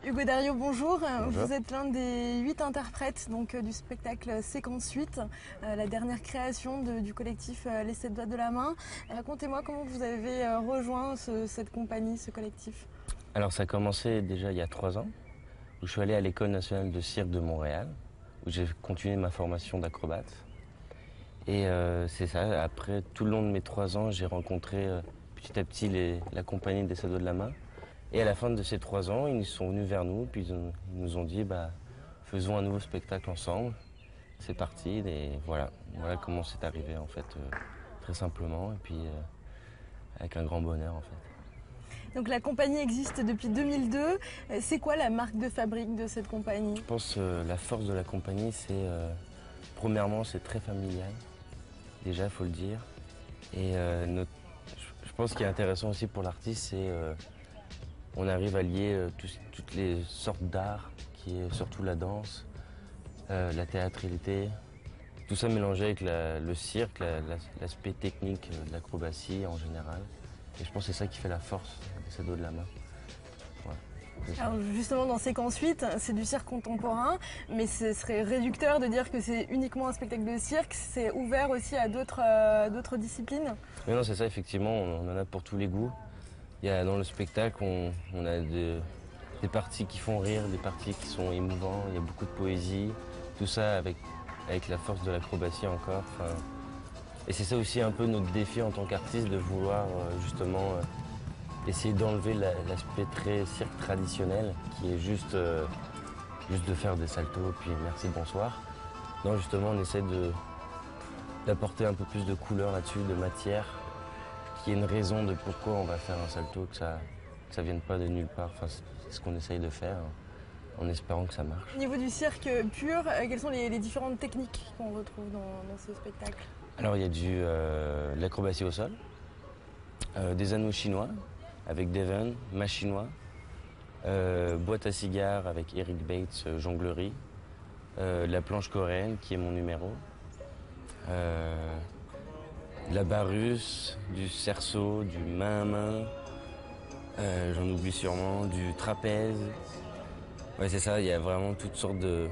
Hugo Dario, bonjour. Bonjour. Vous êtes l'un des 8 interprètes du spectacle Séquence 8, la dernière création du collectif Les 7 doigts de la main. Racontez-moi comment vous avez rejoint cette compagnie, ce collectif. Alors ça a commencé déjà il y a 3 ans, où je suis allé à l'École nationale de cirque de Montréal, où j'ai continué ma formation d'acrobate. Et c'est ça, après tout le long de mes 3 ans, j'ai rencontré petit à petit la compagnie des 7 doigts de la main. Et à la fin de ces 3 ans, ils sont venus vers nous, puis ils nous ont dit faisons un nouveau spectacle ensemble. C'est parti, et voilà comment c'est arrivé en fait, très simplement, et puis avec un grand bonheur en fait. Donc la compagnie existe depuis 2002. C'est quoi la marque de fabrique de cette compagnie? Je pense que la force de la compagnie, c'est premièrement, c'est très familial. Déjà, il faut le dire. Et je pense qu'il est intéressant aussi pour l'artiste, c'est on arrive à lier toutes les sortes d'art, qui est surtout la danse, la théâtralité, tout ça mélangé avec le cirque, l'aspect technique de l'acrobatie en général. Et je pense que c'est ça qui fait la force des 7 doigts de la main. Ouais, Alors justement, dans Séquence 8, c'est du cirque contemporain, mais ce serait réducteur de dire que c'est uniquement un spectacle de cirque. C'est ouvert aussi à d'autres disciplines. Mais non, c'est ça, effectivement, on en a pour tous les goûts. Dans le spectacle, on a des parties qui font rire, des parties qui sont émouvantes, il y a beaucoup de poésie, tout ça avec la force de l'acrobatie encore. Et c'est ça aussi un peu notre défi en tant qu'artiste, de vouloir justement essayer d'enlever l'aspect très cirque traditionnel, qui est juste de faire des saltos, puis merci, bonsoir. Non, justement, on essaie d'apporter un peu plus de couleur là-dessus, de matière, qu'il y ait une raison de pourquoi on va faire un salto, que ça vienne pas de nulle part. Enfin, c'est ce qu'on essaye de faire, en espérant que ça marche. Au niveau du cirque pur, quelles sont les différentes techniques qu'on retrouve dans ce spectacle? Alors, il y a de l'acrobatie au sol, des anneaux chinois avec Devon, mât chinois, boîte à cigares avec Eric Bates, jonglerie, la planche coréenne qui est mon numéro, la barre russe, du cerceau, du main à main, j'en oublie sûrement, du trapèze. Ouais, c'est ça, il y a vraiment toutes sortes de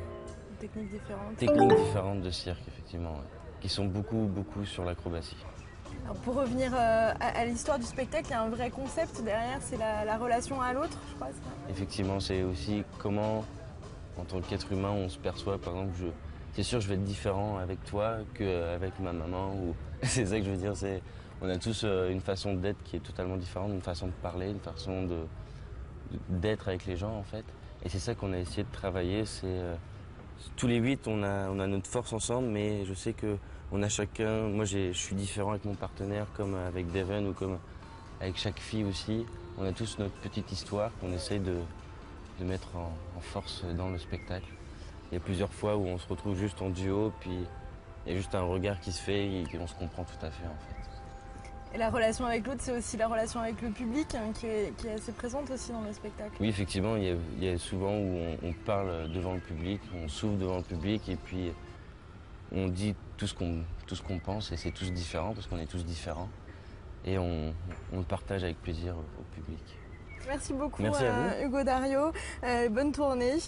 techniques différentes de cirque, effectivement, ouais, qui sont beaucoup sur l'acrobatie. Alors pour revenir à l'histoire du spectacle, il y a un vrai concept derrière, c'est la relation à l'autre, je crois. Effectivement, c'est aussi comment, en tant qu'être humain, on se perçoit. Par exemple, c'est sûr, je vais être différent avec toi qu'avec ma maman. C'est ça que je veux dire. On a tous une façon d'être qui est totalement différente, une façon de parler, une façon d'être avec les gens, en fait. Et c'est ça qu'on a essayé de travailler. Tous les 8, on a notre force ensemble, mais je sais que on a chacun. Moi, je suis différent avec mon partenaire, comme avec Devon ou comme avec chaque fille aussi. On a tous notre petite histoire qu'on essaye de mettre en force dans le spectacle. Il y a plusieurs fois où on se retrouve juste en duo, puis il y a juste un regard qui se fait et on se comprend tout à fait, en fait. Et la relation avec l'autre, c'est aussi la relation avec le public qui est assez présente aussi dans le spectacle. Oui, effectivement, il y a souvent où on parle devant le public, on s'ouvre devant le public et puis on dit tout ce qu'on pense, et c'est tous différent parce qu'on est tous différents. Et on le partage avec plaisir au public. Merci beaucoup, Merci à vous. Hugo Dario. Bonne tournée.